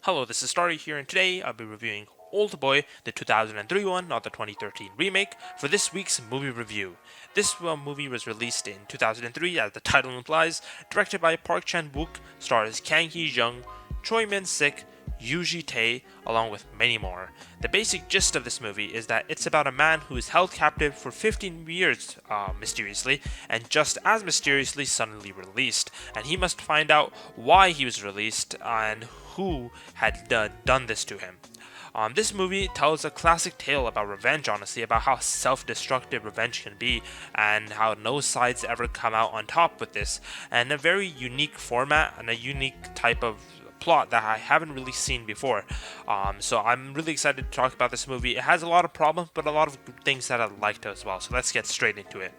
Hello, this is Starry here, and today I'll be reviewing Oldboy, the 2003 one, not the 2013 remake, for this week's movie review. This movie was released in 2003, as the title implies, directed by Park Chan-wook, stars Kang Hee-jung, Choi Min-sik, Yoo Ji-tae, along with many more. The basic gist of this movie is that it's about a man who is held captive for 15 years, mysteriously, and just as mysteriously suddenly released, and he must find out why he was released and who had done this to him. This movie tells a classic tale about revenge, honestly, about how self-destructive revenge can be, and how no sides ever come out on top with this, and a very unique format and a unique type of plot that I haven't really seen before. So I'm really excited to talk about this movie. It has a lot of problems, but a lot of good things that I liked as well. So let's get straight into it.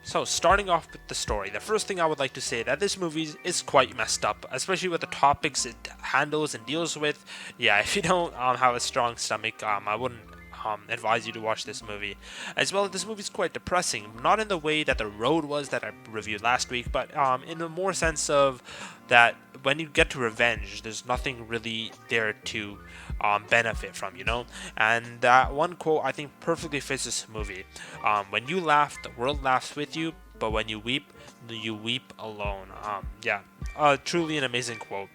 So, starting off with the story, the first thing I would like to say that this movie is quite messed up, especially with the topics it handles and deals with. Yeah, if you don't have a strong stomach, I wouldn't advise you to watch this movie. As well, this movie is quite depressing, not in the way that The Road was that I reviewed last week, but in a more sense of that when you get to revenge, there's nothing really there to benefit from, you know? And that one quote I think perfectly fits this movie. When you laugh, the world laughs with you, but when you weep alone. Truly an amazing quote.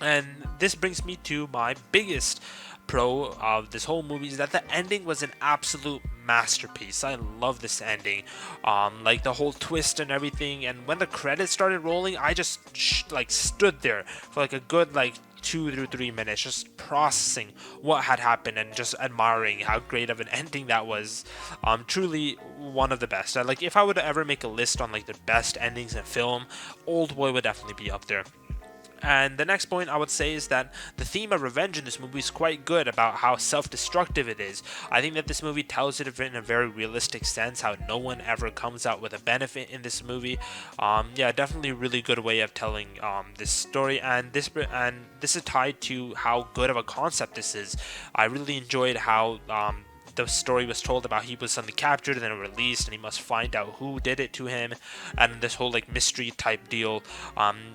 And this brings me to my biggest pro of this whole movie is that the ending was an absolute masterpiece. I love this ending, like the whole twist and everything. And when the credits started rolling, I just stood there for like a good 2 to 3 minutes, just processing what had happened and just admiring how great of an ending that was. Truly one of the best. Like if I would ever make a list on like the best endings in film, Oldboy would definitely be up there. And the next point I would say is that the theme of revenge in this movie is quite good about how self-destructive it is. I think that this movie tells it in a very realistic sense, how no one ever comes out with a benefit in this movie. Definitely a really good way of telling this story, and this is tied to how good of a concept this is. I really enjoyed how the story was told about he was suddenly captured and then released, and he must find out who did it to him, and this whole mystery type deal.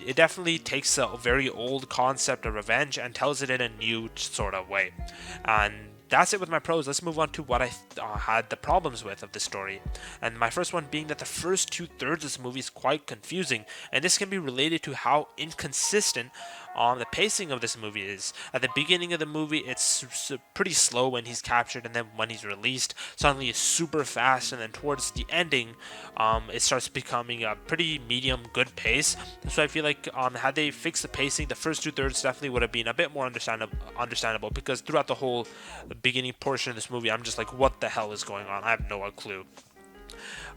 It definitely takes a very old concept of revenge and tells it in a new sort of way. And that's it with my pros. Let's move on to what I had the problems with of the story. And my first one being that the first 2/3 of this movie is quite confusing, and this can be related to how inconsistent the pacing of this movie is. At the beginning of the movie, it's pretty slow when he's captured, and then when he's released, suddenly it's super fast, and then towards the ending, it starts becoming a pretty medium good pace. So I feel like had they fixed the pacing, the first 2/3 definitely would have been a bit more understandable, because throughout the whole beginning portion of this movie, I'm just like, what the hell is going on? I have no clue.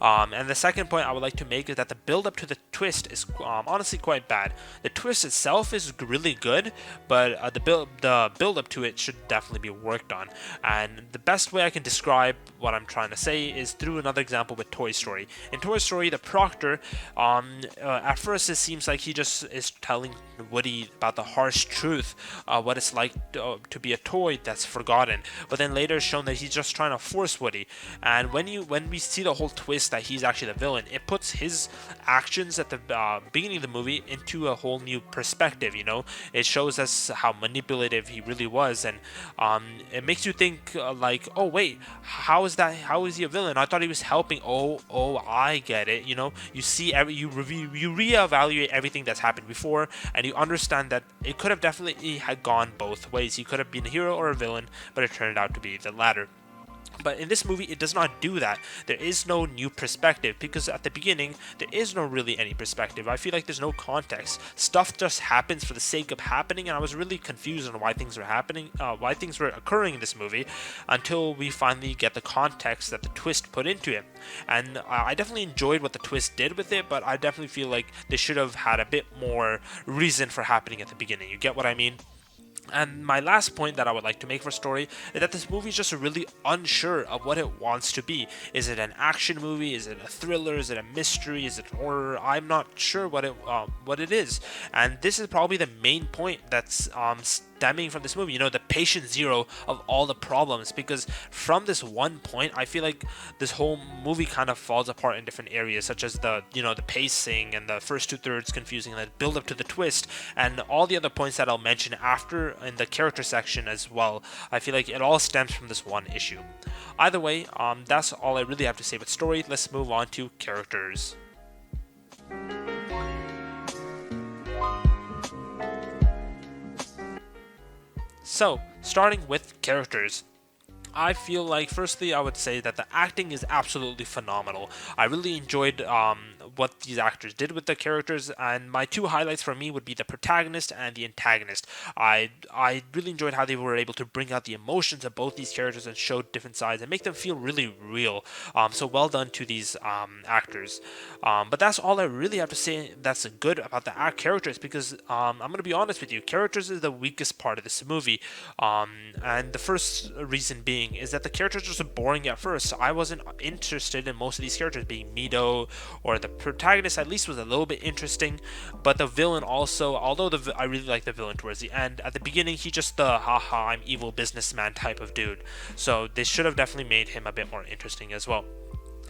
And the second point I would like to make is that the build up to the twist is honestly quite bad. The twist itself is really good, but the build up to it should definitely be worked on. And the best way I can describe what I'm trying to say is through another example with Toy Story. In Toy Story, the Proctor, at first it seems like he just is telling Woody about the harsh truth, what it's like to be a toy that's forgotten. But then later it's shown that he's just trying to force Woody. And when we see the whole twist that he's actually the villain, it puts his actions at the beginning of the movie into a whole new perspective. You know, it shows us how manipulative he really was, and it makes you think oh wait, how is he a villain? I thought he was helping. Oh, I get it. You know, you see you reevaluate everything that's happened before, and you understand that it could have definitely had gone both ways. He could have been a hero or a villain, but it turned out to be the latter. But in this movie, it does not do that. There is no new perspective, because at the beginning, there is no really any perspective. I feel like there's no context. Stuff just happens for the sake of happening, and I was really confused on why things were happening, why things were occurring in this movie, until we finally get the context that the twist put into it. And I definitely enjoyed what the twist did with it, but I definitely feel like they should have had a bit more reason for happening at the beginning. You get what I mean? And my last point that I would like to make for story is that this movie is just really unsure of what it wants to be. Is it an action movie? Is it a thriller? Is it a mystery? Is it horror? I'm not sure what it is. And this is probably the main point that's stemming from this movie, the patient zero of all the problems, because from this one point, I feel like this whole movie kind of falls apart in different areas, such as the pacing and the first 2/3 confusing, and the build up to the twist, and all the other points that I'll mention after in the character section as well. I feel like it all stems from this one issue. Either way, that's all I really have to say with story. Let's move on to characters. So, starting with characters, I feel like, firstly, I would say that the acting is absolutely phenomenal. I really enjoyed what these actors did with the characters, and my two highlights for me would be the protagonist and the antagonist. I really enjoyed how they were able to bring out the emotions of both these characters and show different sides and make them feel really real. So well done to these actors. But that's all I really have to say that's good about the characters, because I'm going to be honest with you, characters is the weakest part of this movie. And the first reason being is that the characters are just boring at first. I wasn't interested in most of these characters, being Mido or the protagonist at least was a little bit interesting, but the villain also, although I really like the villain towards the end. At the beginning, he's just the haha I'm evil businessman type of dude, so they should have definitely made him a bit more interesting as well.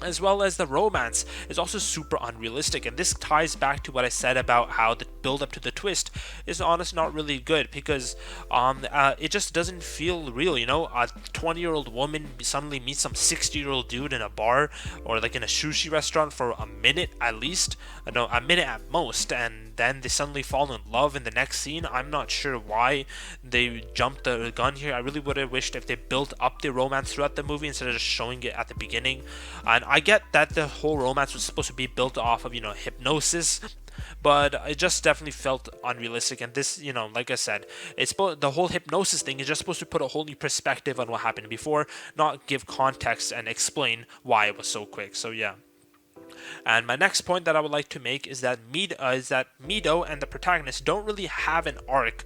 As well as the romance is also super unrealistic, and this ties back to what I said about how the build up to the twist is honestly not really good, because it just doesn't feel real. A 20-year-old woman suddenly meets some 60-year-old dude in a bar or like in a sushi restaurant for a minute at least, no, a minute at most, and then they suddenly fall in love in the next scene. I'm not sure why they jumped the gun here. I really would have wished if they built up the romance throughout the movie instead of just showing it at the beginning. And I get that the whole romance was supposed to be built off of, hypnosis, but it just definitely felt unrealistic. And this, like I said, the whole hypnosis thing is just supposed to put a whole new perspective on what happened before, not give context and explain why it was so quick. So yeah. And my next point that I would like to make is that Mido and the protagonist don't really have an arc.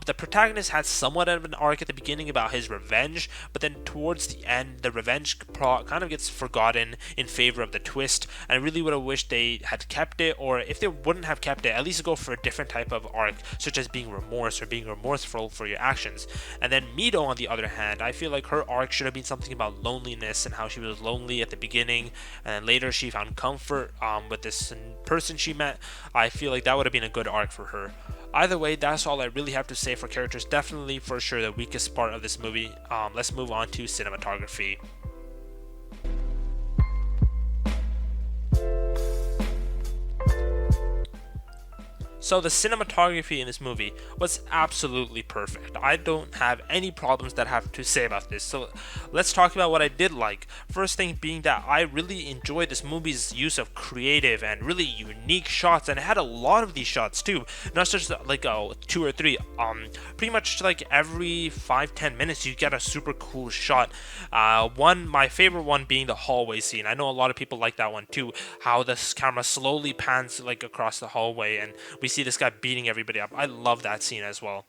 The protagonist had somewhat of an arc at the beginning about his revenge, but then towards the end, the revenge kind of gets forgotten in favor of the twist. And I really would have wished they had kept it, or if they wouldn't have kept it, at least go for a different type of arc, such as being remorse or being remorseful for your actions. And then Mido, on the other hand, I feel like her arc should have been something about loneliness and how she was lonely at the beginning, and then later she found comfort with this person she met. I feel like that would have been a good arc for her. Either way, that's all I really have to say for characters. Definitely, for sure, the weakest part of this movie. Let's move on to cinematography. So the cinematography in this movie was absolutely perfect. I don't have any problems that I have to say about this. So let's talk about what I did like. First thing being that I really enjoyed this movie's use of creative and really unique shots, and it had a lot of these shots too. Not just like 2 or 3. Pretty much like every 5-10 minutes you get a super cool shot. My favorite one being the hallway scene. I know a lot of people like that one too. How this camera slowly pans like across the hallway and we see this guy beating everybody up. I love that scene as well.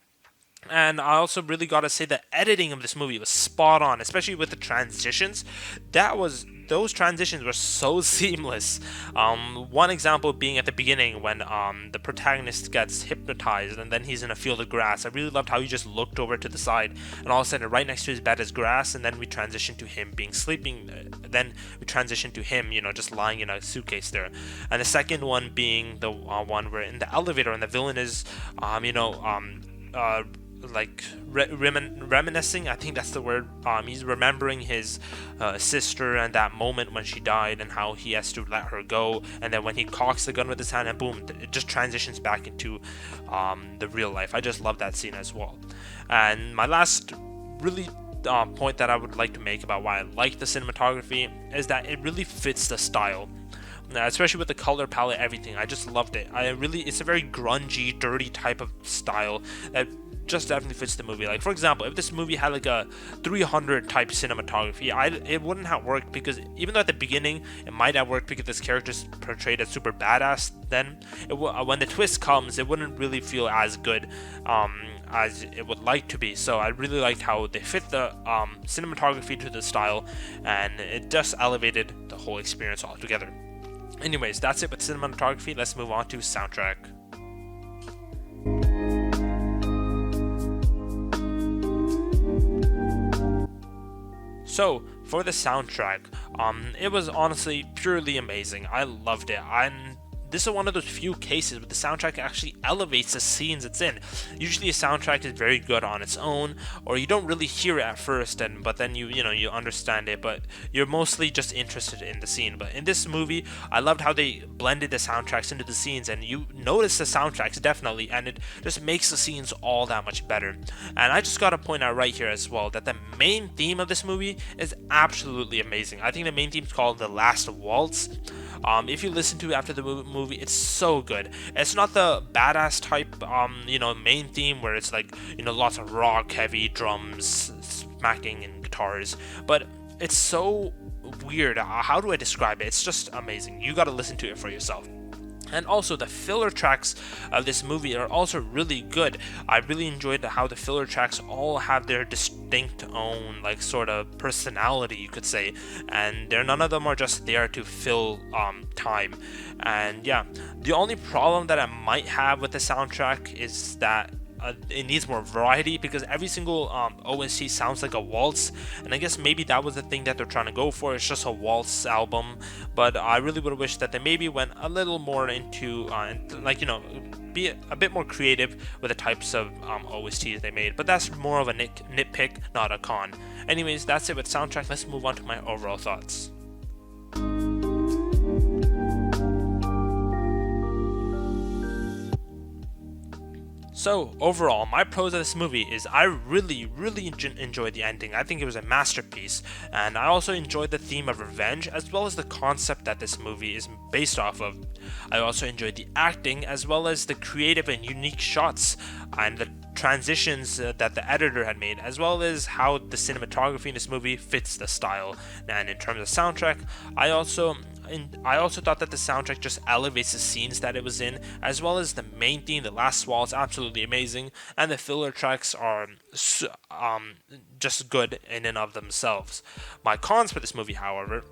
And I also really gotta say the editing of this movie was spot on, especially with the transitions. Those transitions were so seamless. One example being at the beginning when the protagonist gets hypnotized and then he's in a field of grass. I really loved how he just looked over to the side and all of a sudden right next to his bed is grass, and then we transition to him being sleeping. Then we transition to him, just lying in a suitcase there. And the second one being the one where in the elevator and the villain is, reminiscing, I think that's the word. He's remembering his sister and that moment when she died and how he has to let her go, and then when he cocks the gun with his hand and boom, it just transitions back into the real life. I just love that scene as well. And my last really point that I would like to make about why I like the cinematography is that it really fits the style. Especially with the color palette, everything. I just loved it. It's a very grungy, dirty type of style that just definitely fits the movie. Like, for example, if this movie had like a 300 type cinematography, it wouldn't have worked, because even though at the beginning it might have worked because this character's portrayed as super badass, then when the twist comes, it wouldn't really feel as good as it would like to be. So I really liked how they fit the cinematography to the style, and it just elevated the whole experience altogether. Anyways, that's it with cinematography. Let's move on to soundtrack. So for the soundtrack, it was honestly purely amazing. I loved it. And this is one of those few cases where the soundtrack actually elevates the scenes it's in. Usually a soundtrack is very good on its own, or you don't really hear it at first, but then you understand it, but you're mostly just interested in the scene. But in this movie, I loved how they blended the soundtracks into the scenes, and you notice the soundtracks definitely, and it just makes the scenes all that much better. And I just gotta point out right here as well that the main theme of this movie is absolutely amazing. I think the main theme is called The Last Waltz. If you listen to it after the movie, it's so good. It's not the badass type, main theme where it's like, lots of rock, heavy drums, smacking, and guitars, but it's so weird. How do I describe it? It's just amazing. You gotta listen to it for yourself. And also, the filler tracks of this movie are also really good. I really enjoyed how the filler tracks all have their distinct own, like, sort of personality, you could say. And none of them are just there to fill time. And yeah, the only problem that I might have with the soundtrack is that it needs more variety, because every single OST sounds like a waltz, and I guess maybe that was the thing that they're trying to go for. It's just a waltz album, but I really would have wished that they maybe went a little more into be a bit more creative with the types of OSTs they made. But that's more of a nitpick, not a con. Anyways, that's it with soundtrack. Let's move on to my overall thoughts. So overall, my pros of this movie is I really enjoyed the ending. I think it was a masterpiece, and I also enjoyed the theme of revenge as well as the concept that this movie is based off of. I also enjoyed the acting as well as the creative and unique shots and the transitions that the editor had made, as well as how the cinematography in this movie fits the style. And in terms of soundtrack, I also thought that the soundtrack just elevates the scenes that it was in, as well as the main theme, The Last Wall, is absolutely amazing, and the filler tracks are just good in and of themselves. My cons for this movie, however,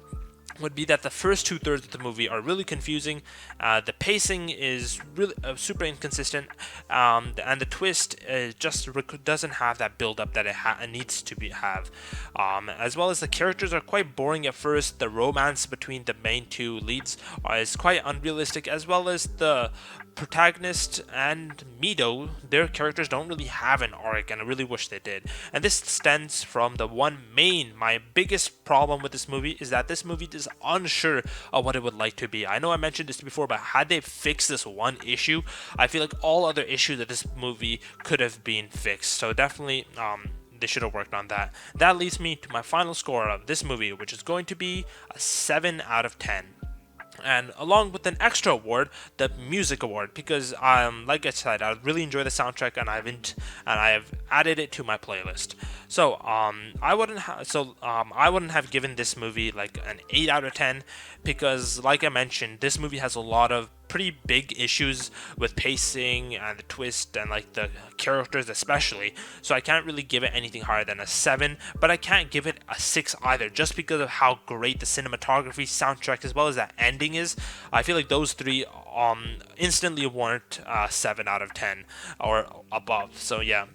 would be that the first 2/3 of the movie are really confusing. The pacing is really super inconsistent, and the twist just doesn't have that build up that it needs to have. As well as the characters are quite boring at first. The romance between the main two leads is quite unrealistic, as well as the protagonist and Mido, their characters don't really have an arc, and I really wish they did. And this stems from my biggest problem with this movie is that this movie is unsure of what it would like to be. I know I mentioned this before, but had they fixed this one issue, I feel like all other issues of this movie could have been fixed. So definitely, they should have worked on that. That leads me to my final score of this movie, which is going to be a 7 out of 10. And along with an extra award, the music award, because like I said, I really enjoy the soundtrack, and I have added it to my playlist. So I wouldn't have given this movie like an 8 out of 10, because like I mentioned, this movie has a lot of pretty big issues with pacing and the twist and like the characters especially, so I can't really give it anything higher than a 7, but I can't give it a 6 either, just because of how great the cinematography, soundtrack, as well as that ending is. I feel like those three instantly warrant 7 out of 10 or above. So yeah,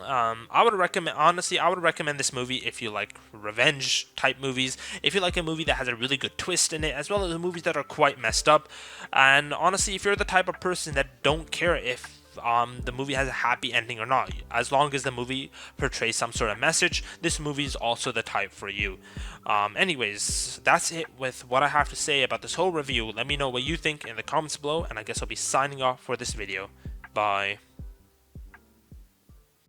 I would recommend this movie if you like revenge type movies, if you like a movie that has a really good twist in it, as well as movies that are quite messed up. And honestly, if you're the type of person that don't care if the movie has a happy ending or not, as long as the movie portrays some sort of message, this movie is also the type for you. Anyways, that's it with what I have to say about this whole review. Let me know what you think in the comments below, and I guess I'll be signing off for this video. Bye.